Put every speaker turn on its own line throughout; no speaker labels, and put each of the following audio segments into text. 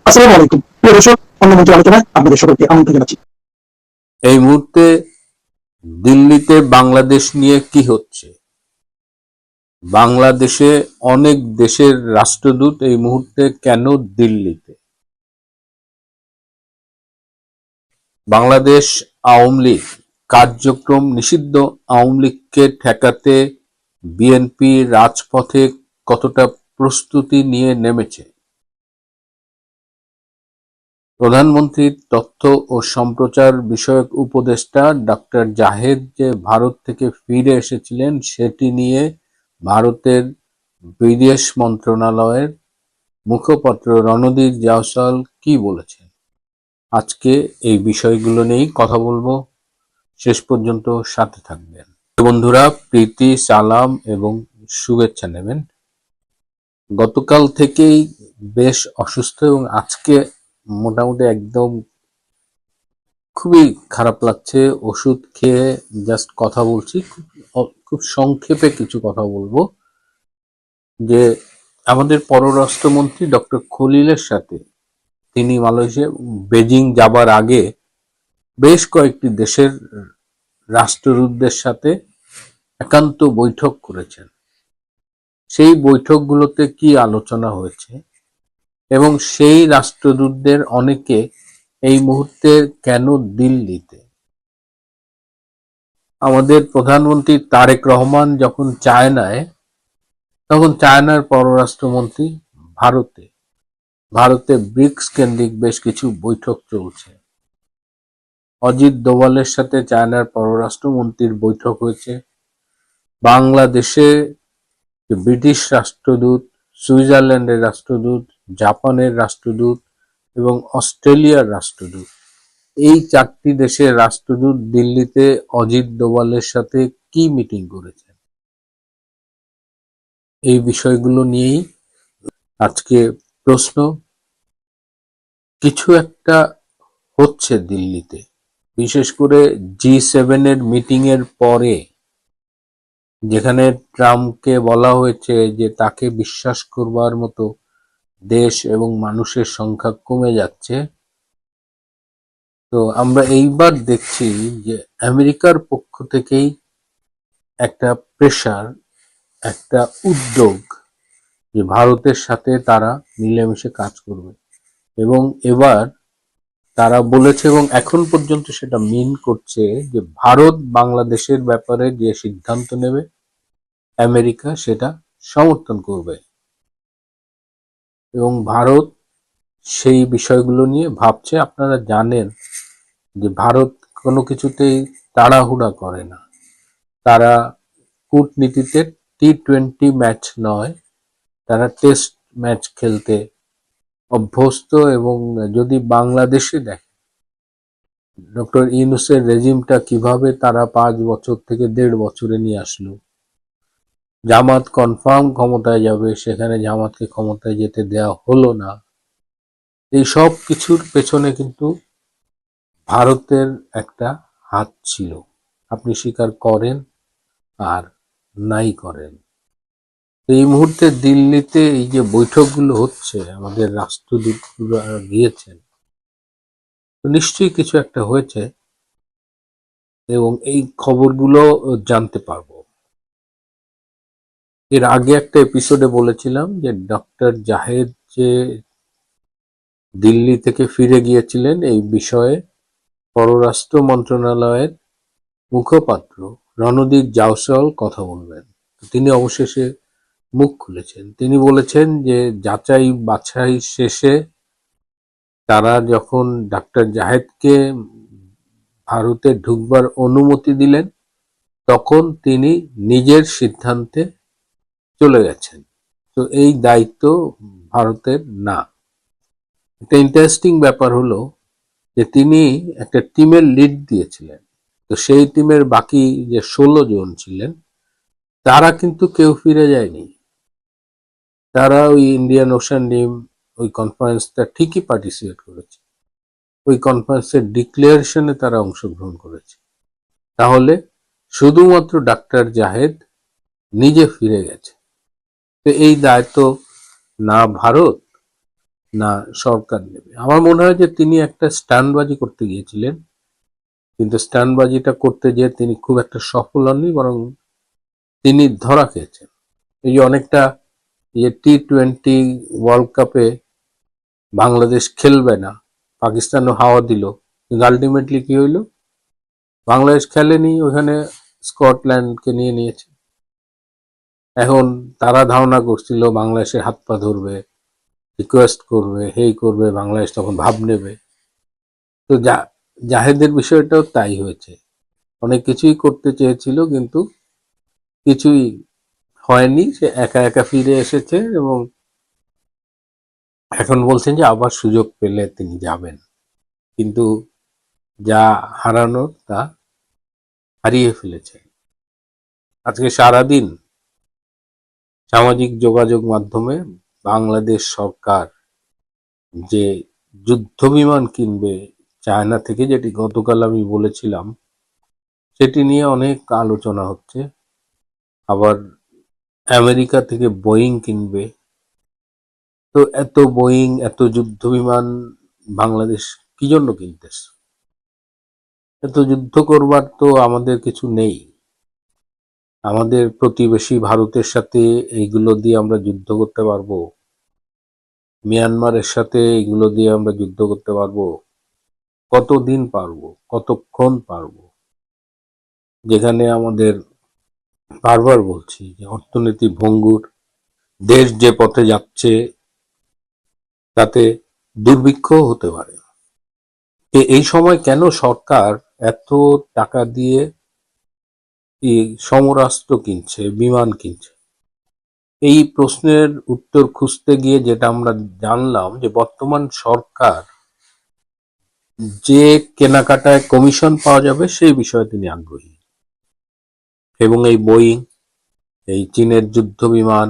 আসসালামু আলাইকুম প্রিয় দর্শক, অন্যমঞ্চ আলোচনায় আপনাদের সকলকে আমন্ত্রণ জানাচ্ছি।
এই মুহূর্তে দিল্লিতে বাংলাদেশ নিয়ে কি হচ্ছে? বাংলাদেশে অনেক দেশের রাষ্ট্রদূত এই মুহূর্তে কেন দিল্লিতে? বাংলাদেশ আওয়ামী লীগ কার্যক্রম নিষিদ্ধ আওয়ামী লীগকে ঠেকাতে বিএনপি রাজপথে কতটা প্রস্তুতি নিয়ে নেমেছে? প্রধানমন্ত্রীর তথ্য ও সম্প্রচার বিষয়ক উপদেষ্টা ডক্টর জাহেদ যে ভারত থেকে ফিরে এসেছিলেন সেটি নিয়ে ভারতের বিদেশ মন্ত্রণালয়ের মুখপাত্র রণদীপ জয়সওয়াল কি বলেছেন? আজকে এই বিষয়গুলো নিয়েই কথা বলবো, শেষ পর্যন্ত সাথে থাকবেন। বন্ধুরা, প্রীতি, সালাম এবং শুভেচ্ছা নেবেন। গতকাল থেকেই বেশ অসুস্থ এবং আজকে মোটামুটি একদম খুবই খারাপ লাগছে। ওষুধ খেয়ে জাস্ট কথা বলছি, খুব সংক্ষেপে কিছু কথা বলবো। যে আমাদের পররাষ্ট্রমন্ত্রী ডক্টর খলিলের সাথে তিনি মালয়েশিয়া বেজিং যাবার আগে বেশ কয়েকটি দেশের রাষ্ট্রদূতদের সাথে একান্ত বৈঠক করেছেন। সেই বৈঠকগুলোতে কি আলোচনা হয়েছে এবং সেই রাষ্ট্রদূতদের অনেকে এই মুহূর্তে কেন দিল্লিতে? আমাদের প্রধানমন্ত্রী তারেক রহমান যখন চায়নায়, তখন চায়নার পররাষ্ট্রমন্ত্রী ভারতে ব্রিক্স কেন্দ্রিক বেশ কিছু বৈঠক চলছে। অজিত দোভালের সাথে চায়নার পররাষ্ট্রমন্ত্রীর বৈঠক হয়েছে। বাংলাদেশে ব্রিটিশ রাষ্ট্রদূত, সুইজারল্যান্ডের রাষ্ট্রদূত, জাপানের রাষ্ট্রদূত এবং অস্ট্রেলিয়ার রাষ্ট্রদূত, এই চারটি দেশের রাষ্ট্রদূত দিল্লিতে অজিত দোভালের সাথে কি মিটিং করেছেন, এই বিষয়গুলো নিয়েই আজকে প্রশ্ন। কিছু একটা হচ্ছে দিল্লিতে, বিশেষ করে G7 এর মিটিং এর পরে, যেখানে ট্রাম্পকে বলা হয়েছে যে তাকে বিশ্বাস করবার মতো দেশ এবং মানুষের সংখ্যা কমে যাচ্ছে। তো আমরা এইবার দেখছি যে আমেরিকার পক্ষ থেকেই একটা প্রেসার, একটা উদ্যোগ যে ভারতের সাথে তারা মিলেমিশে কাজ করবে। এবং এবার তারা বলেছে এবং এখন পর্যন্ত সেটা মিন করছে যে ভারত বাংলাদেশের ব্যাপারে যে সিদ্ধান্ত নেবে আমেরিকা সেটা সমর্থন করবে এবং ভারত সেই বিষয়গুলো নিয়ে ভাবছে। আপনারা জানেন যে ভারত কোনো কিছুতেই তাড়াহুড়া করে না। তারা কূটনীতিতে T20 ম্যাচ নয়, তারা টেস্ট ম্যাচ খেলতে অভ্যস্ত। এবং যদি বাংলাদেশে দেখে ডক্টর ইউনূসের রেজিমটা কিভাবে তারা 5 বছর থেকে 1.5 বছরে নিয়ে আসলো, জামাত কনফার্ম ক্ষমতায় যাবে, সেখানে জামাতকে ক্ষমতায় যেতে দেওয়া হলো না। এই সব কিছুর পেছনে কিন্তু ভারতের একটা হাত ছিল, আপনি স্বীকার করেন আর নাই করেন। এই মুহূর্তে দিল্লিতে এই যে বৈঠকগুলো হচ্ছে, আমাদের রাষ্ট্রদূতরা গিয়েছেন, তো নিশ্চয়ই কিছু একটা হয়েছে এবং এই খবরগুলো জানতে পারবো। এর আগে একটা এপিসোডে বলেছিলাম যে ডক্টর জাহেদ যে দিল্লি থেকে ফিরে গিয়েছিলেন, এই বিষয়ে পররাষ্ট্র মন্ত্রণালয়ের মুখপাত্র রণদীপ জয়সওয়াল কথা বলবেন। তিনি অবশেষে মুখ খুলেছেন। তিনি বলেছেন যে যাচাই বাছাই শেষে তারা যখন ডাক্তার জাহেদকে ভারতে ঢুকবার অনুমতি দিলেন, তখন তিনি নিজের সিদ্ধান্তে চলে গেছেন। তো এই দায়িত্ব ভারতের না। একটা ইন্টারেস্টিং ব্যাপার হলো যে তিনি একটা টিমের লিড দিয়েছিলেন। তো সেই টিমের বাকি যে 16 জন ছিলেন তারা কিন্তু কেউ ফিরে যায়নি। তারা ওই ইন্ডিয়ান ওশান ডিম ওই কনফারেন্সটা ঠিকই পার্টিসিপেট করেছে, ওই কনফারেন্সের ডিক্লারেশনে তারা অংশগ্রহণ করেছে। তাহলে শুধুমাত্র ডাক্তার জাহেদ নিজে ফিরে গেছে। তো এই দায়িত্ব না ভারত না সরকার নেবে? আমার মনে হয় যে তিনি একটা স্ট্যান্ডবাজি করতে গিয়েছিলেন, কিন্তু স্ট্যান্ডবাজিটা করতে গিয়ে তিনি খুব একটা সফল হননি, বরং তিনি ধরা খেয়েছেন। এই যে অনেকটা T20 ওয়ার্ল্ড কাপে বাংলাদেশ খেলবে না, পাকিস্তানও হাওয়া দিল, কিন্তু আলটিমেটলি কি হইল, বাংলাদেশ খেলেনি, ওখানে স্কটল্যান্ডকে নিয়ে নিয়েছে। এখন তারা ধারণা করছিল বাংলাদেশের হাত পা ধরবে, রিকোয়েস্ট করবে, হেই করবে, বাংলাদেশ তখন ভাব নেবে। তো জাহেদের বিষয়টাও তাই হয়েছে, অনেক কিছুই করতে চেয়েছিল কিন্তু কিছুই হয়নি, সে একা একা ফিরে এসেছে এবং এখন বলছেন যে আবার সুযোগ পেলে তিনি যাবেন, কিন্তু যা হারানোর তা হারিয়ে ফেলেছে। আজকে সারাদিন সামাজিক যোগাযোগ মাধ্যমে বাংলাদেশ সরকার যে যুদ্ধ বিমান কিনবে চায়না থেকে, যেটি গতকাল আমি বলেছিলাম, সেটি নিয়ে অনেক আলোচনা হচ্ছে। আবার আমেরিকা থেকে বোয়িং কিনবে। তো এত বোয়িং, এত যুদ্ধ বিমান বাংলাদেশ কি জন্য কিনতেছে? এত যুদ্ধ করবার তো আমাদের কিছু নেই। আমাদের প্রতিবেশী ভারতের সাথে এইগুলো দিয়ে আমরা যুদ্ধ করতে পারবো? মিয়ানমারের সাথে এগুলো দিয়ে আমরা যুদ্ধ করতে পারবো? কতদিন পারবো? কতক্ষণ পারবো? যেখানে আমাদের, বারবার বলছি, যে অর্থনীতি ভঙ্গুর, দেশ যে পথে যাচ্ছে তাতে দুর্ভিক্ষ হতে পারে। এই সময় কেন সরকার এত টাকা দিয়ে এই সমরাস্ত্র কিনছে, বিমান কিনছে? এই প্রশ্নের উত্তর খুঁজতে গিয়ে যেটা আমরা জানলাম, যে বর্তমান সরকার যে কেনাকাটায় কমিশন পাওয়া যাবে সেই বিষয়ে তিনি আগ্রহী, এবং এই বোয়িং, এই চীনের যুদ্ধ বিমান,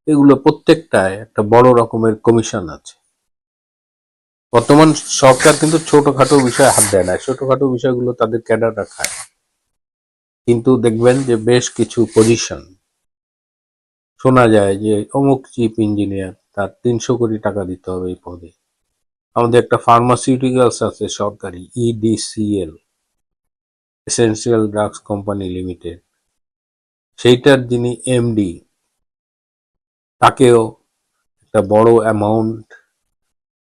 এগুলো প্রত্যেকটায় একটা বড় রকমের কমিশন আছে। বর্তমান সরকার কিন্তু ছোটখাটো বিষয়ে হাত দেয় না, ছোটখাটো বিষয়গুলো তাদের ক্যাডাররা খায়, কিন্তু দেখবেন যে বেশ কিছু পজিশন শোনা যায় যে অমুক চিফ ইঞ্জিনিয়ার, তার 300 কোটি টাকা দিতে হবে এই পদে। আমাদের একটা ফার্মাসিউটিক্যালস আছে সরকারি, EDCL, essential drugs company limited, সেইটার যিনি MD, তাকেও একটা বড় অ্যামাউন্ট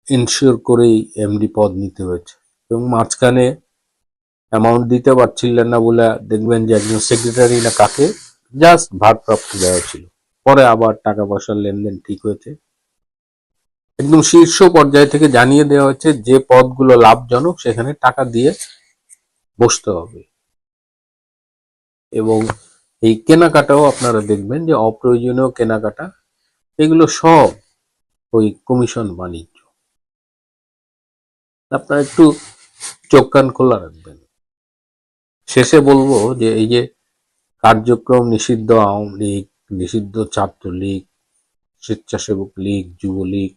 ইনশিওর করেই MD পদ নিতে হয়েছে, এবং মাঝখানে অ্যামাউন্ট দিতে পারছিলেন না বলে দেখবেন যে একজন সেক্রেটারি না কাকে জাস্ট ভারপ্রাপ্ত দেওয়া ছিল, পরে আবার টাকা পয়সার লেনদেন ঠিক হয়েছে। একদম শীর্ষ পর্যায় থেকে জানিয়ে দেওয়া হয়েছে যে পদগুলো লাভজনক সেখানে টাকা দিয়ে বসতে হবে। এবং এই কেনাকাটাও আপনারা দেখবেন যে অপ্রয়োজনীয় কেনাকাটা, এগুলো সব ওই কমিশন বাণিজ্য। আপনারা একটু চোখ কান খোলা রাখবেন। শেষে বলবো যে এই যে কার্যক্রম নিষিদ্ধ আওয়ামী লীগ, নিষিদ্ধ ছাত্রলীগ, স্বেচ্ছাসেবক লীগ, যুবলীগ,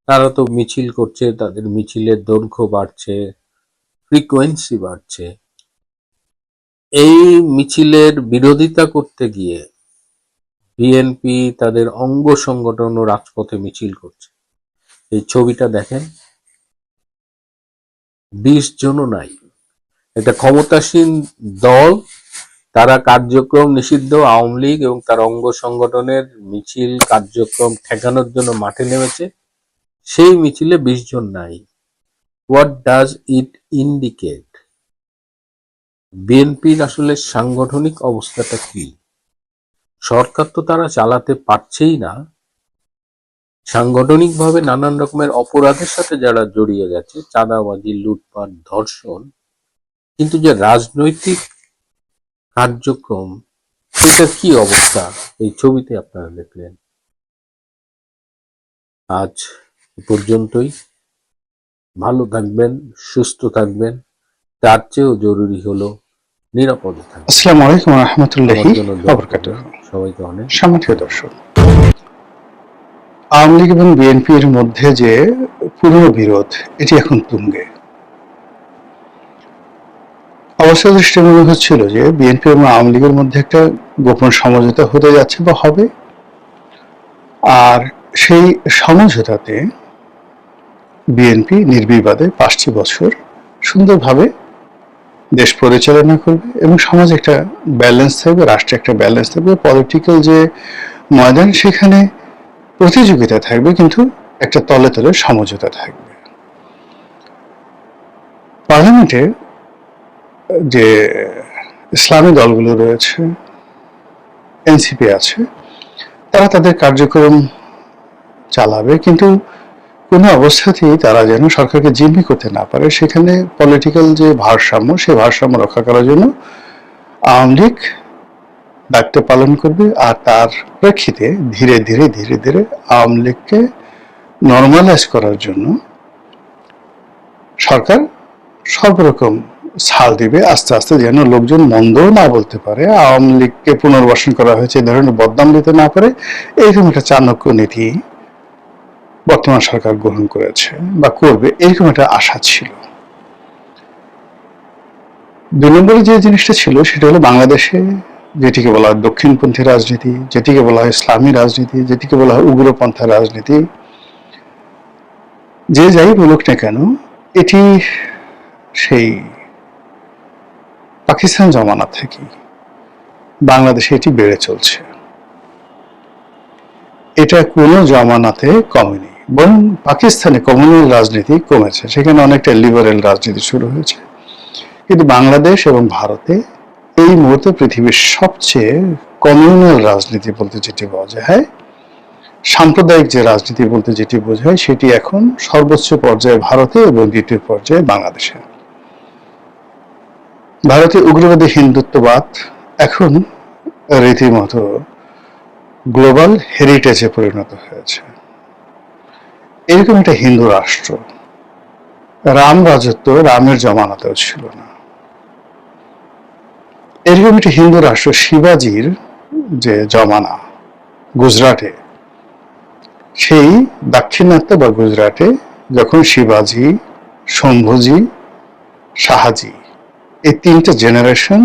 তারা তো মিছিল করছে, তাদের মিছিলের দৈর্ঘ্য বাড়ছে, ফ্রিকোয়েন্সি বাড়ছে। এই মিছিলের বিরোধিতা করতে গিয়ে বিএনপি তাদের অঙ্গ সংগঠন ও রাজপথে মিছিল করছে। এই ছবিটা দেখেন, 20 জনও নাই। একটা ক্ষমতাসীন দল, তারা কার্যক্রম নিষিদ্ধ আওয়ামী লীগ এবং তার অঙ্গ সংগঠনের মিছিল কার্যক্রম ঠেকানোর জন্য মাঠে নেমেছে, সেই মিছিলে 20 জন নাই। What does it indicate? বিএনপির আসলে সাংগঠনিক অবস্থাটা কি? সরকার তো তারা চালাতে পারছেই না, সাংগঠনিকভাবে নানান রকমের অপরাধের সাথে যারা জড়িয়ে গেছে, চাঁদাবাজি, লুটপাট, ধর্ষণ, কিন্তু যে রাজনৈতিক কার্যক্রম, সেটা কি অবস্থা এই ছবিতে আপনারা দেখলেন। আজ এ পর্যন্তই। ভালো থাকবেন, সুস্থ থাকবেন, তার চেয়েও জরুরি হলো নিরাপদে থাকবেন।
আসসালামু আলাইকুম ওয়া রাহমাতুল্লাহি
আমার জন্য
ওয়া বারাকাতুহু।
সবাইকে অনেক
সম্মানিত দর্শক, আওয়ামী লীগ এবং বিএনপির মধ্যে যে পুরনো বিরোধ, এটি এখন তুঙ্গে। অবস্থা দৃষ্টি মনে হচ্ছিল যে বিএনপি এবং আওয়ামী লীগের মধ্যে একটা গোপন সমঝোতা হতে যাচ্ছে বা হবে, আর সেই সমঝোতাতে বিএনপি নির্বিবাদে 5টি বছর সুন্দরভাবে দেশ পরিচালনা করবে এবং সমাজে একটা ব্যালেন্স থাকবে, রাষ্ট্রে একটা ব্যালেন্স থাকবে, পলিটিক্যাল যে ময়দান সেখানে প্রতিযোগিতা থাকবে কিন্তু একটা তলে তলে সমঝোতা থাকবে। পার্লামেন্টে যে ইসলামী দলগুলো রয়েছে, এনসিপি আছে, তারা তাদের কার্যক্রম চালাবে, কিন্তু কোনো অবস্থাতেই তারা যেন সরকারকে জিম্মি করতে না পারে, সেখানে পলিটিক্যাল যে ভারসাম্য, সেই ভারসাম্য রক্ষা করার জন্য আওয়ামী লীগ দায়িত্ব পালন করবে। আর তার প্রেক্ষিতে ধীরে ধীরে ধীরে ধীরে আওয়ামী লীগকে নর্মালাইজ করার জন্য সরকার সর্বরকম ছাড় দিবে, আস্তে আস্তে যেন লোকজন মন্দও না বলতে পারে, আওয়ামী লীগকে পুনর্বাসন করা হয়েছে এই ধরনের বদনাম দিতে না পারে। এইরকম একটা চাণক্য নীতি বর্তমান সরকার গ্রহণ করেছে বা করবে, এরকম একটা আশা ছিল। 2 নম্বরে যে জিনিসটা ছিল সেটা হলো বাংলাদেশে যেটিকে বলা হয় দক্ষিণপন্থী রাজনীতি, যেটিকে বলা হয় ইসলামী রাজনীতি, যেটিকে বলা হয় উগ্রপন্থা রাজনীতি, যে যাই বলুক না কেন, এটি সেই পাকিস্তান জমানা থেকে বাংলাদেশে এটি বেড়ে চলছে। এটা কোনো জমানাতে কমেনি, বরং পাকিস্তানে কমিউনাল রাজনীতি কমেছে, সেখানে অনেকটা লিবারেল রাজনীতি শুরু হয়েছে। কিন্তু বাংলাদেশ এবং ভারতে এই মুহূর্তে পৃথিবীর সবচেয়ে কমিউনাল রাজনীতি বলতে যেটি বোঝায়, সাম্প্রদায়িক যে রাজনীতি বলতে যেটি বোঝায়, সেটি এখন সর্বোচ্চ পর্যায়ে ভারতে এবং দ্বিতীয় পর্যায়ে বাংলাদেশে। ভারতে উগ্রবাদী হিন্দুত্ববাদ এখন রীতিমতো গ্লোবাল হেরিটেজে পরিণত হয়েছে। এরকম একটা হিন্দু রাষ্ট্র, রাম রাজত্ব রামের জমানাতেও ছিল না। এরকম একটা হিন্দু রাষ্ট্র শিবাজির যে জমানা গুজরাটে, সেই দাক্ষিণাত্য বা গুজরাটে যখন শিবাজি, শম্ভুজি, শাহাজি এই 3টে জেনারেশন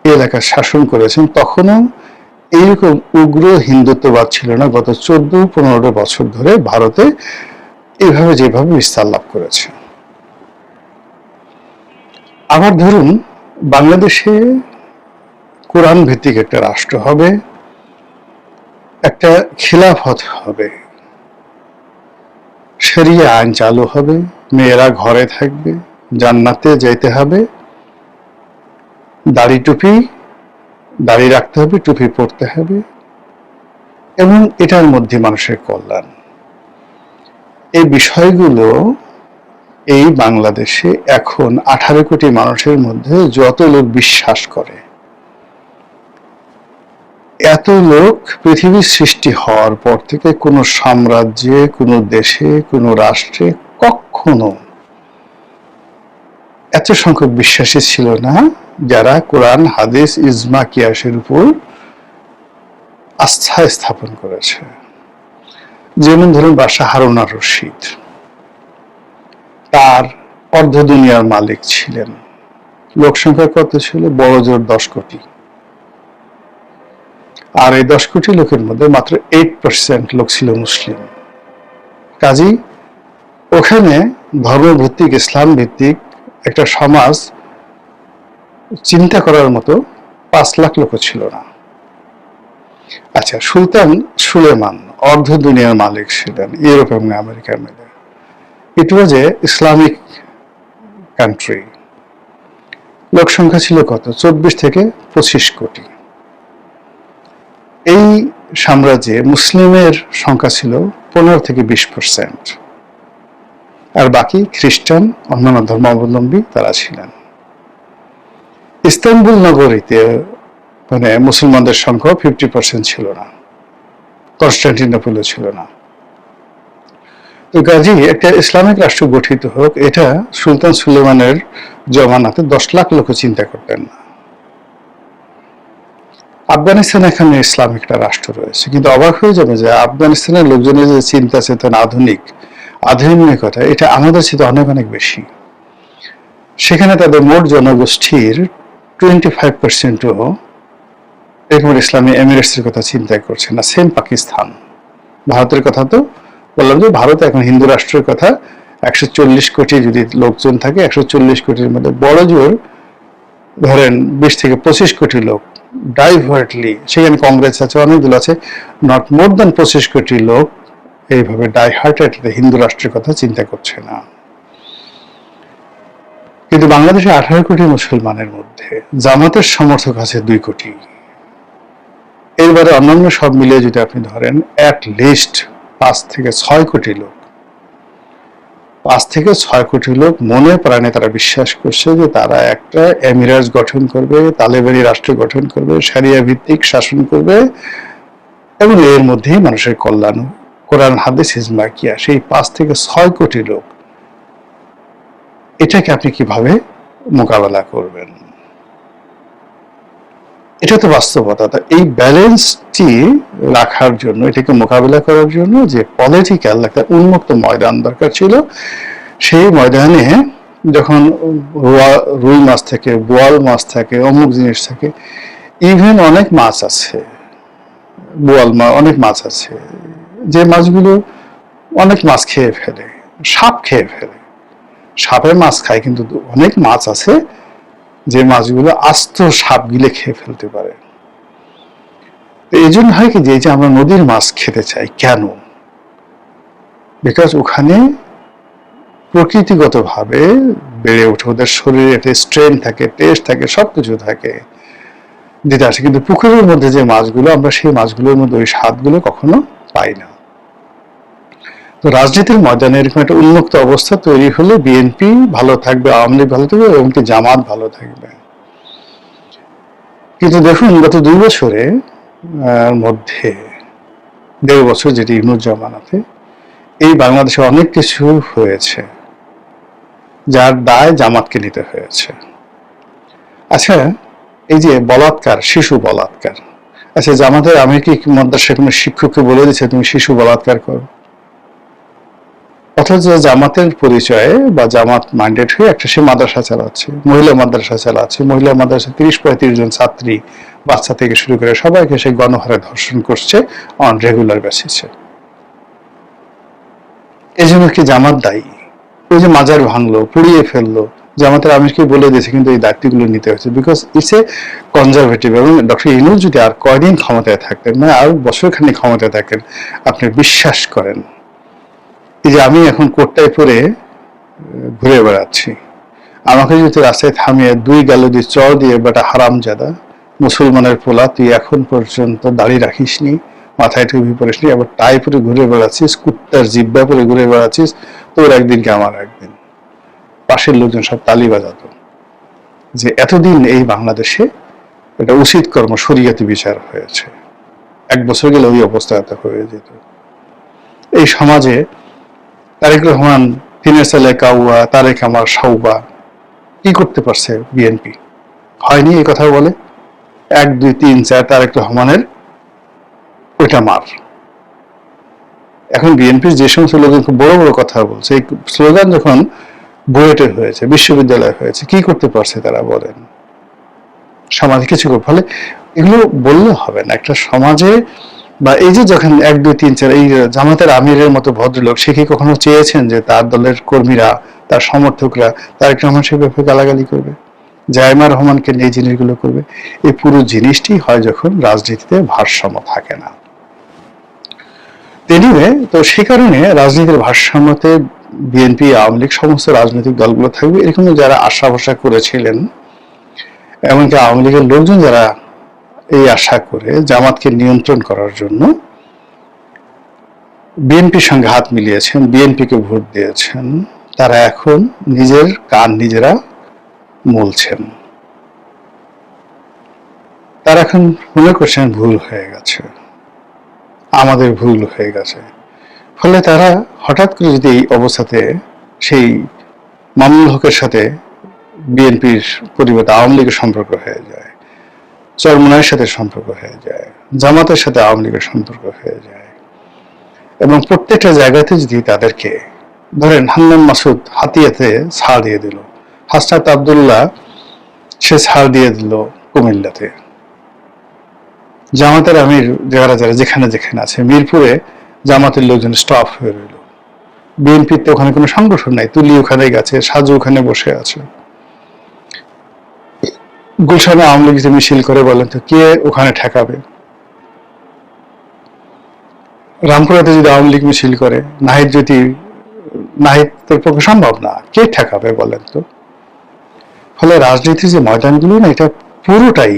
এলাকা শাসন করেছেন, তখনও এইরকম উগ্র হিন্দুত্ববাদ ছিল না। গত 14-15 বছর ধরে ভারতে এইভাবে যেভাবে বিস্তার লাভ করেছে। আবার ধরুন বাংলাদেশে কোরআন ভিত্তিক একটা রাষ্ট্র হবে, একটা খিলাফত হবে, শরিয়া আইন চালু হবে, মেয়েরা ঘরে থাকবে, জান্নাতে যেতে হবে, দাড়ি রাখতে হবে, টুপি পরতে হবে, এবং এটার মধ্যে মানুষের কল্যাণ। এই বিষয়গুলো এই বাংলাদেশে এখন 18 কোটি মানুষের মধ্যে যত লোক বিশ্বাস করে, এত লোক পৃথিবীর সৃষ্টি হওয়ার পর থেকে কোনো সাম্রাজ্যে, কোনো দেশে, কোনো রাষ্ট্রে কখনো এত সংখ্যক বিশ্বাসী ছিল না যারা কোরআন, হাদিস, ইজমা, কিয়াসের উপর আস্থা স্থাপন করেছে। যেমন ধরুন বাদশাহ হারুন আর রশিদ, তার অর্ধ দুনিয়ার মালিক ছিলেন। লোক সংখ্যা কত ছিল? বড় জোর 10 কোটি। আর এই 10 কোটি লোকের মধ্যে মাত্র 8% লোক ছিল মুসলিম। কাজেই ওখানে ধর্মভিত্তিক, ইসলাম ভিত্তিক একটা সমাজ চিন্তা করার মতো 5 লাখ লোক ছিল না। আচ্ছা, সুলতান সুলেমান অর্ধ দুনিয়ার মালিক ছিলেন, ইউরোপ এবং আমেরিকা মিলে। ইট ওয়াজ এ ইসলামিক কান্ট্রি। লোক সংখ্যা ছিল কত? 24 থেকে 25 কোটি। এই সাম্রাজ্যে মুসলিমের সংখ্যা ছিল 15 থেকে 20%, আর বাকি খ্রিস্টান, অন্যান্য ধর্মাবলম্বী তারা ছিলেন। ইস্তানবুল নগরীতে মানে মুসলমানদের সংখ্যা 50% ছিল না, কনস্টান্টিনোপলও ছিল না। তো কাজেই একটা ইসলামিক রাষ্ট্র গঠিত হোক, এটা সুলতান সুলেমানের জমানাতে 10 লাখ লোক চিন্তা করতেন না। আফগানিস্তান এখানে ইসলামিক একটা রাষ্ট্র রয়েছে, কিন্তু অবাক হয়ে যাবে যে আফগানিস্তানের লোকজনের যে চিন্তা চেতনা, আধুনিকতা, এটা আমাদের চেয়ে অনেক অনেক বেশি। সেখানে তাদের মোট জনগোষ্ঠীর 25%ও এরকম ইসলামী এমিরেটসের কথা চিন্তা করছে না। সেম পাকিস্তান, ভারতের কথা তো বললাম যে ভারত এখন হিন্দু রাষ্ট্রের কথা 140 কোটি যদি লোকজন থাকে, 140 কোটির মধ্যে বড় জোর ধরেন 20 থেকে 25 কোটি লোক ডাইভার্টলি, সেখানে কংগ্রেস আছে, অনেক দল আছে, নট মোর দ্যান 25 কোটি লোক এইভাবে ডাইহার্টেডলি হিন্দু রাষ্ট্রের কথা চিন্তা করছে না। কিন্তু বাংলাদেশে 18 কোটি মুসলমানের মধ্যে জামাতের সমর্থক আছে 2 কোটি। এরবারে অন্যান্য সব মিলিয়ে যদি আপনি ধরেন অ্যাট লিস্ট 5 থেকে 6 কোটি লোক, 5 থেকে 6 কোটি লোক মনে প্রাণে তারা বিশ্বাস করছে যে তারা একটা এমিরাত গঠন করবে, তালেবানি রাষ্ট্র গঠন করবে, শরিয়া ভিত্তিক শাসন করবে, এবং এর মধ্যেই মানুষের কল্যাণ, কোরআন হাদিস ইজমা কিয়া। সেই 5 থেকে 6 কোটি লোক, এটাকে আপনি কিভাবে মোকাবেলা করবেন? এটা তো বাস্তবতা। এই ব্যালেন্সটি রাখার জন্য, এটাকে মোকাবেলা করার জন্য যে পলিটিক্যাল একটা উন্মুক্ত ময়দান দরকার ছিল, সেই ময়দানে যখন রুই মাছ থাকে, বোয়াল মাছ থাকে, অমুক জিনিস থাকে, ইভেন অনেক মাছ আছে, বোয়াল মাছ, অনেক মাছ আছে যে মাছগুলো অনেক মাছ খেয়ে ফেলে, সাপ খেয়ে ফেলে, সাপের মাছ খায়, কিন্তু অনেক মাছ আছে যে মাছগুলো আস্ত সাপ গিলে খেয়ে ফেলতে পারে। এই জন্য হয় কি, যে আমরা নদীর মাছ খেতে চাই কেন? বিকজ ওখানে প্রকৃতিগতভাবে বেড়ে ওঠে, ওদের শরীরে একটা স্ট্রেন থাকে, টেস্ট থাকে, সবকিছু থাকে, যেটা আসে। কিন্তু পুকুরের মধ্যে যে মাছগুলো, আমরা সেই মাছগুলোর মধ্যে ওই স্বাদগুলো কখনো পাই না। তো রাজনীতির ময়দানে এরকম একটা উন্মুক্ত অবস্থা তৈরি হলে বিএনপি ভালো থাকবে, আওয়ামী লীগ ভালো থাকবে, এবং জামাত ভালো থাকবে। কিন্তু দেখুন, গত 2 বছরে মধ্যে 1.5 বছর যেটি ইউনূস জামানাতে, এই বাংলাদেশে অনেক কিছু হয়েছে যার দায় জামাতকে নিতে হয়েছে। আচ্ছা, এই যে বলাৎকার, শিশু বলাৎকার, আচ্ছা জামাতের আমি কি মাদ্রাসার কোনো শিক্ষককে বলে দিচ্ছে তুমি শিশু বলাৎকার করো? অথচ জামাতের পরিচয়ে বা জামাত মাইন্ডেড হয়ে একটা সে মাদ্রাসা চালাচ্ছে, মহিলা মাদ্রাসা চালাচ্ছে, মহিলা মাদ্রাসা 30-35 জন ছাত্রী, বাচ্চা থেকে শুরু করে সবাইকে সে গণহারে ধর্ষণ করছে অন রেগুলার বেসিসে। এই জন্য কি জামাত দায়ী? ওই যে মাজার ভাঙলো, পুড়িয়ে ফেললো, জামাতের আমিরকে বলে দিয়েছে, কিন্তু এই দায়িত্বগুলো নিতে হয়েছে বিকজ ইটস এ কনজারভেটিভ। এবং ডক্টর ইউনূস যদি আর কয়দিন ক্ষমতায় থাকতেন, মানে আর বছরখানিক ক্ষমতায় থাকেন, আপনি বিশ্বাস করেন, এই যে আমি এখন কোটটায় পরে ঘুরে বেড়াচ্ছি, আমাকে যদি রাস্তায় থামিয়ে 2 গালে চর দিয়ে, বেটা হারামজাদা মুসলমানের পোলা, তুই এখন পর্যন্ত দাড়ি রাখিসনি, মাথায় টুপি পরিসনি, আবার টাই পরে ঘুরে বেড়াচ্ছিস, কুত্তার জিব্বা পরে ঘুরে বেড়াচ্ছিস, তোর একদিন কি আমার একদিন। পাশের লোকজন সব তালি বাজাতো যে এতদিন এই বাংলাদেশে এটা উচিত কর্ম শরিয়তি বিচার হয়েছে, 1 বছর গেলে ওই অবস্থা হয়ে যেত। এই সমাজে তারেক রহমান, তিনের ছেলে কাউয়া, তারেক আমার সাউবা, কি করতে পারছে বিএনপি? হয়নি, এই কথা বলে 1, 2, 3, 4 তারেক রহমানের ওইটা মার। এখন বিএনপির যে সমস্ত লোক খুব বড় বড় কথা বলছে, এই স্লোগান যখন বুয়েটে হয়েছে, বিশ্ববিদ্যালয় হয়েছে, কি করতে পারছে তারা বলেন? সমাজে কিছু করে ফলে এগুলো বললে হবে না। একটা সমাজে বা এই যে যখন 1, 2, 3, 4 এই জামাতের আমিরের মতো ভদ্রলোক, সে কি কখনো চেয়েছেন যে তার দলের কর্মীরা, তার সমর্থকরা তারেক রহমান সাহেবের ব্যাপারে গালাগালি করবে, জায়মা রহমানকে নিয়ে জিনিসগুলো করবে? এই পুরো জিনিসটি হয় যখন রাজনীতিতে ভারসাম্য থাকে না। এনিওয়ে, তো সে কারণে রাজনীতির ভারসাম্যতে বিএনপি, আওয়ামী লীগ, সমস্ত রাজনৈতিক দলগুলো থাকবে, এরকম যারা আশা ভরসা করেছিলেন, এমনকি আওয়ামী লীগের লোকজন যারা এই আশা করে জামাতকে নিয়ন্ত্রণ করার জন্য বিএনপির সঙ্গে হাত মিলিয়েছেন, বিএনপিকে ভোট দিয়েছেন, তারা এখন নিজের কান নিজেরা মলছেন। তারা এখন মনে করছেন ভুল হয়ে গেছে, আমাদের ভুল হয়ে গেছে। ফলে তারা হঠাৎ করে যদি এই অবস্থাতে সেই মামুনুল হকের সাথে বিএনপির পরিবর্তে আওয়ামী লীগের সম্পর্ক হয়ে যায়, চরমোনাইয়ের সাথে সম্পর্ক হয়ে যায়, জামাতের সাথে আওয়ামী লীগের সম্পর্ক হয়ে যায়, এবং প্রত্যেকটা জায়গাতে যদি তাদেরকে ধরেন, হান্নান মাসুদ হাতিয়াতে ছাড় দিয়ে দিল, হাসনাত আব্দুল্লাহ সে ছাড় দিয়ে দিল কুমিল্লাতে, জামাতের আমির যারা যারা যেখানে যেখানে আছে, মিরপুরে জামাতের লোকজন স্টপ হয়ে রইল, বিএনপির তো ওখানে কোনো সংগঠন নাই, তুলি ওখানে গেছে, সাজু ওখানে বসে আছে। গুলশানে আওয়ামী লীগ যে মিছিল করে, বলেন তো কে ওখানে ঠেকাবে? রামপুরাতে যদি আওয়ামী লীগ মিছিল করে, নাহিদের পক্ষে সম্ভব না, কে ঠেকাবে বলেন তো? ফলে রাজনীতির যে ময়দানগুলো না, এটা পুরোটাই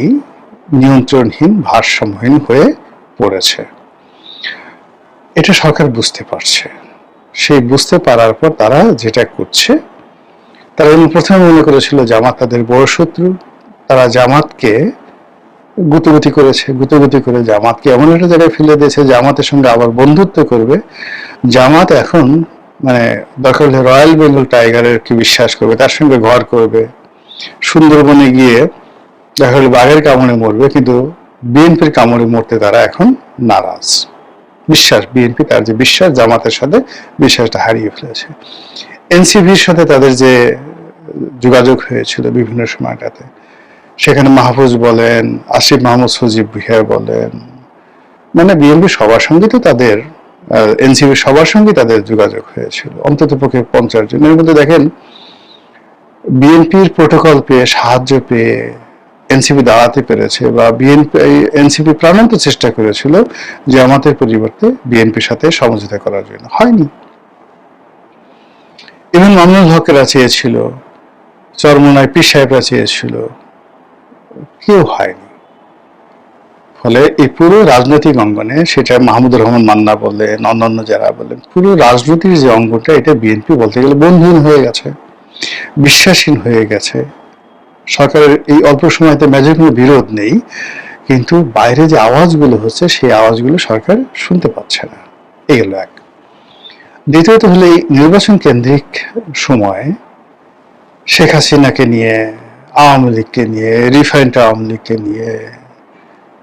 নিয়ন্ত্রণহীন, ভারসাম্যহীন হয়ে পড়েছে। এটা সরকার বুঝতে পারছে। সেই বুঝতে পারার পর তারা যেটা করছে, তারা প্রথমে মনে করেছিল জামাত তাদের বড় শত্রু, তারা জামাতকে গুতগুতি করেছে, গুতগুতি করে জামাতকে এমন একটা জায়গায় ফেলে দিয়েছে, জামাতের সঙ্গে আবার বন্ধুত্ব করবে। জামাত এখন মানে দরকার হলে রয়্যাল বেঙ্গল টাইগারের কি বিশ্বাস করবে, তার সঙ্গে ঘর করবে, সুন্দরবনে গিয়ে দেখা হলে বাঘের কামড়ে মরবে, কিন্তু বিএনপির কামড়ে মরতে তারা এখন নারাজ। বিএনপি তার যে বিশ্বাস, জামাতের সাথে বিশ্বাসটা হারিয়ে ফেলেছে। এনসিপির সাথে তাদের যে যোগাযোগ হয়েছিল বিভিন্ন সময়টাতে, সেখানে মাহফুজ বলেন, আসিফ মাহমুদ সজীব ভুঁইয়া বলেন, মানে বিএনপি সবার সঙ্গে তো তাদের, এনসিপি সবার সঙ্গে তাদের যোগাযোগ হয়েছিল, অন্তত পক্ষে 50 জন। এর মধ্যে দেখেন বিএনপির প্রোটোকল পেয়ে, সাহায্য পেয়ে এনসিপি দাঁড়াতে পেরেছে, বা এনসিপি প্রাণান্ত চেষ্টা করেছিল জামাতের পরিবর্তে বিএনপির সাথে সমঝোতা করার জন্য, হয়নি। ইভেন মামুনুল হকেরা চেয়েছিল, চরমোনাই পীর সাহেবরা চেয়েছিল, কেউ হয়নি। ফলে এই পুরো রাজনৈতিক অঙ্গনে, সেটা মাহমুদুর রহমান মান্না বলেন, অন্যান্য যারা বলেন, পুরো রাজনীতির যে অঙ্গনটা, এটা বিএনপি বলতে গেলে বন্ধুহীন হয়ে গেছে, বিশ্বাসহীন হয়ে গেছে। সরকারের এই অল্প সময়তে মেজর কোনো বিরোধ নেই, কিন্তু বাইরে যে আওয়াজগুলো হচ্ছে, সেই আওয়াজগুলো সরকার শুনতে পাচ্ছে না। এই গেল এক। দ্বিতীয়ত হলো, এই নির্বাচন কেন্দ্রিক সময়ে শেখ হাসিনাকে নিয়ে, আওয়ামী লীগকে নিয়ে, রিফাইন্ড আওয়ামী লীগকে নিয়ে,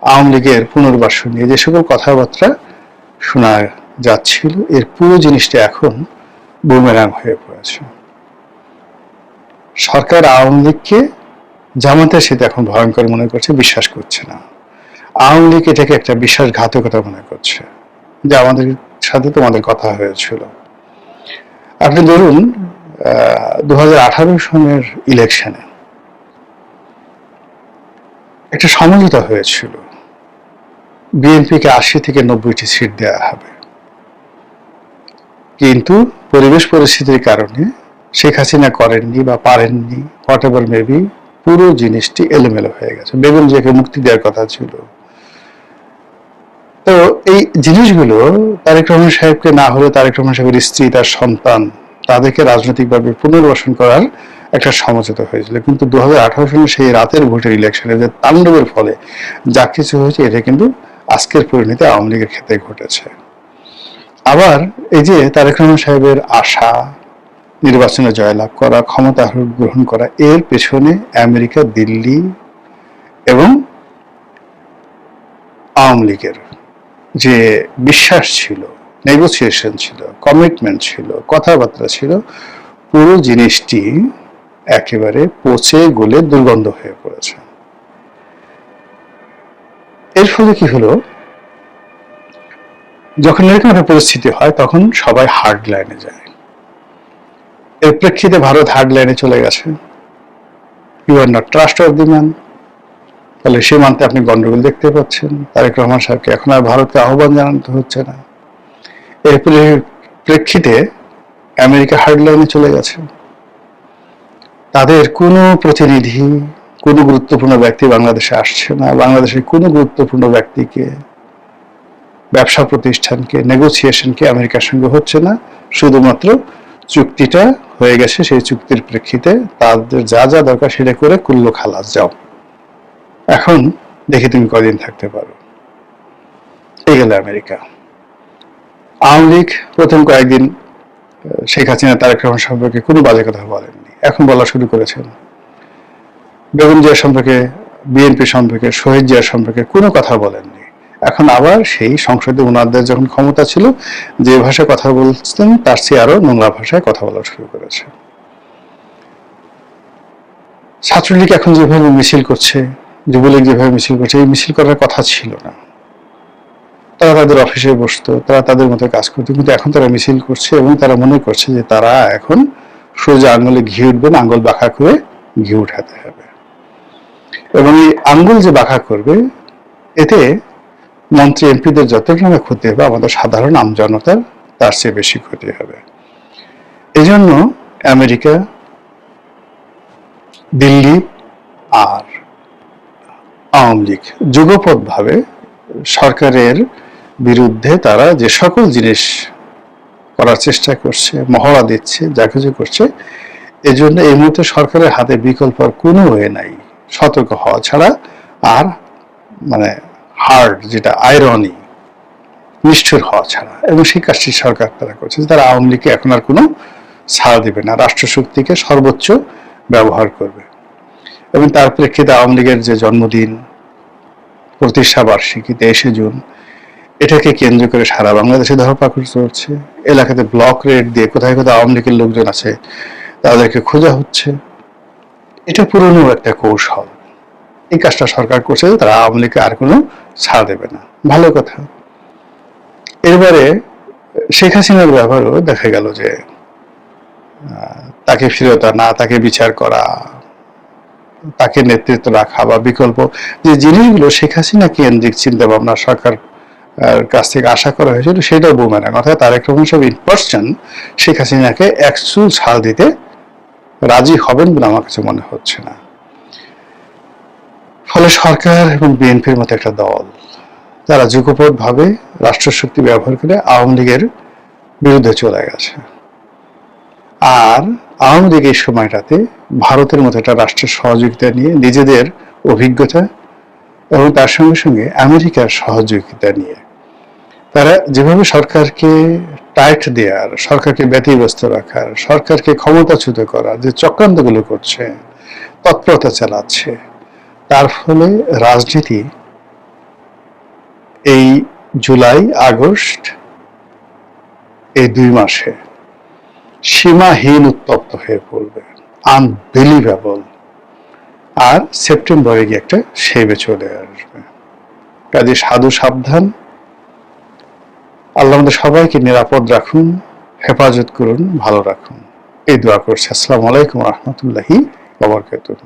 আওয়ামী লীগের পুনর্বাসন নিয়ে যে সকল কথাবার্তা শোনা যাচ্ছিল, এর পুরো জিনিসটা এখন বুমেরাং হয়ে পড়েছে। সরকার আওয়ামী লীগকে জামাতের সাথে এখন ভয়ঙ্কর মনে করছে, বিশ্বাস করছে না। আওয়ামী লীগ এটাকে একটা বিশ্বাসঘাতকতা মনে করছে, যে আমাদের সাথে তোমাদের কথা হয়েছিল। আপনি ধরুন 2018 সনের ইলেকশনে একটা সমঝোতা হয়েছিল, বিএনপিকে 80 থেকে 90টি সিট দেওয়া হবে, কিন্তু পরিবেশ পরিস্থিতির কারণে শেখ হাসিনা করেননি বা পারেননি, হোয়াট এভার মেবি, পুরো জিনিসটি এলোমেলো হয়ে গেছে। বেগম জিয়াকে মুক্তি দেওয়ার কথা ছিল। তো এই জিনিসগুলো তারেক রহমান সাহেবকে না হলে তারেক রহমান সাহেবের স্ত্রী, তার সন্তান, তাদেরকে রাজনৈতিকভাবে পুনর্বাসন করার একটা সমঝোতা হয়েছিল। কিন্তু 2018 সালে সেই রাতের ভোটের ইলেকশনে যে তাণ্ডবের ফলে যা কিছু হয়েছে, এটা কিন্তু আজকের পরিণতি আওয়ামী লীগের ক্ষেত্রে ঘটেছে। আবার এই যে তারেক রহমান সাহেবের আশা, নির্বাচনে জয়লাভ করা, ক্ষমতা গ্রহণ করা, এর পেছনে আমেরিকা, দিল্লি এবং আওয়ামী লীগের যে বিশ্বাস ছিল, নেগোসিয়েশন ছিল, কমিটমেন্ট ছিল, কথাবার্তা ছিল, পুরো জিনিসটি একেবারে পচে গলে দুর্গন্ধ হয়ে পড়েছে। এর ফলে কি হলো, যখন এরকম একটা পরিস্থিতি হয়, তখন সবাই হার্ড লাইনে যায়। এর প্রেক্ষিতে ভারত হার্ড লাইনে চলে গেছে, you are not trustworthy man. ফলে সীমান্তে আপনি গন্ডগোল দেখতে পাচ্ছেন। তারেক রহমান সাহেবকে এখন আর ভারতকে আহ্বান জানাতে হচ্ছে না। এর প্রেক্ষিতে আমেরিকা হার্ড লাইনে চলে গেছে। তাদের কোনো প্রতিনিধি, কোনো গুরুত্বপূর্ণ ব্যক্তি বাংলাদেশে আসছে না। বাংলাদেশের কোনো গুরুত্বপূর্ণ ব্যক্তিকে, ব্যবসা প্রতিষ্ঠানকে, নেগোসিয়েশনকে আমেরিকার সঙ্গে হচ্ছে না। শুধুমাত্র চুক্তিটা হয়ে গেছে, সেই চুক্তির প্রেক্ষিতে তাদের যা যা দরকার সেটা করে কুল্লো খালাস, যাও, এখন দেখি তুমি কদিন থাকতে পারো। এই গেল আমেরিকা। আওয়ামী লীগ প্রথম কয়েকদিন শেখ হাসিনা, তারেক রহমান সম্পর্কে কোনো বাজে কথা বলেননি, এখন বলা শুরু করেছেন। বেগম জিয়া সম্পর্কে, বিএনপি সম্পর্কে, শহীদ জিয়া সম্পর্কে কোনো কথা বলেননি। এখন আবার সেই সংসদে ওনাদের যখন ক্ষমতা ছিল, যে ভাষায় কথা বলতেন তার চেয়ে আরো নোংরা ভাষায় কথা বলা শুরু করেছে। ছাত্রলীগ এখন যেভাবে মিছিল করছে, যুবলীগ যেভাবে মিছিল করছে, এই মিছিল করার কথা ছিল না। তারা তাদের অফিসে বসতো, তারা তাদের মতো কাজ করতো, কিন্তু এখন তারা মিছিল করছে এবং তারা মনে করছে যে তারা এখন সোজা আঙুলে ঘি উঠবে না, আঙুল বাঁকা করে ঘি উঠাতে হবে। এবং এই আঙ্গুল যে বাঁকা করবে, এতে মন্ত্রী এমপিদের যতটা না ক্ষতি হবে, আমাদের সাধারণ আমজনতার তার চেয়ে বেশি ক্ষতি হবে। এজন্য আমেরিকা, দিল্লি আর আওয়ামী লীগ যুগপৎভাবে সরকারের বিরুদ্ধে তারা যে সকল জিনিস করার চেষ্টা করছে, মহড়া দিচ্ছে, যা কিছু করছে, এজন্য এই মুহূর্তে সরকারের হাতে বিকল্প আর কোনো ওয়ে নাই সতর্ক হওয়া ছাড়া, আর মানে হার্ড, যেটা আইরনি, নিষ্ঠুর হওয়া ছাড়া। এবং সেই কাজটি সরকার তারা করছে, তারা আওয়ামী লীগকে এখন আর কোনো ছাড় দিবে না, রাষ্ট্রশক্তিকে সর্বোচ্চ ব্যবহার করবে। এবং তার প্রেক্ষিতে আওয়ামী লীগের যে জন্মদিন, প্রতিষ্ঠা বার্ষিকী 23শে জুন, এটাকে কেন্দ্র করে সারা বাংলাদেশে ধরপাকড় চলছে। এলাকাতে ব্লক রেড দিয়ে কোথায় কোথায় আওয়ামী লীগের লোকজন আছে তাদেরকে খোঁজা হচ্ছে। এটা পুরনো একটা কৌশল। এই কাজটা সরকার করছে, তারা আওয়ামী লীগকে আর কোনো ছাড় দেবে না, ভালো কথা। এবারে শেখ হাসিনার ব্যাপারেও দেখা গেল যে তাকে ফিরত আনা, তাকে বিচার করা, তাকে নেতৃত্ব রাখা বা বিকল্প যে জিনিসগুলো শেখ হাসিনা কেন্দ্রিক চিন্তা ভাবনা সরকার কাছ থেকে আশা করা হয়েছিল, সেটাও বুমেরাং। অর্থাৎ তারেক রহমান সাহেব ইন পার্সন শেখ হাসিনাকে এক চুল ছাড় দিতে রাজি হবেন বলে আমার কাছে মনে হচ্ছে না। ফলে সরকার এবং বিএনপির মতো একটা দল, তারা যুগপৎভাবে রাষ্ট্রশক্তি ব্যবহার করে আওয়ামী লীগের বিরুদ্ধে চলে গেছে। আর আওয়ামী লীগ এই সময়টাতে ভারতের মতো একটা রাষ্ট্রের সহযোগিতা নিয়ে, নিজেদের অভিজ্ঞতা এবং তার সঙ্গে সঙ্গে আমেরিকার সহযোগিতা নিয়ে তারা যেভাবে সরকারকে টাইট দেওয়ার, সরকারকে ব্যতিব্যস্ত রাখার, সরকারকে ক্ষমতাচ্যুত করার যে চক্রান্তগুলো করছে, তৎপরতা চালাচ্ছে, তার ফলে রাজনীতি এই জুলাই আগস্ট এই 2 মাসে সীমাহীন উত্তপ্ত হয়ে পড়বে, আনবিলিভেবল। আর সেপ্টেম্বরে গিয়ে একটা সেবে চলে আসবে। কাজে সাধু সাবধান। আল্লাহ আমাদের সবাইকে নিরাপদ রাখুন, হেফাজত করুন, ভালো রাখুন, এই দোয়া করছি। আসসালামু আলাইকুম ওয়া রাহমাতুল্লাহি ওয়া বারাকাতুহু।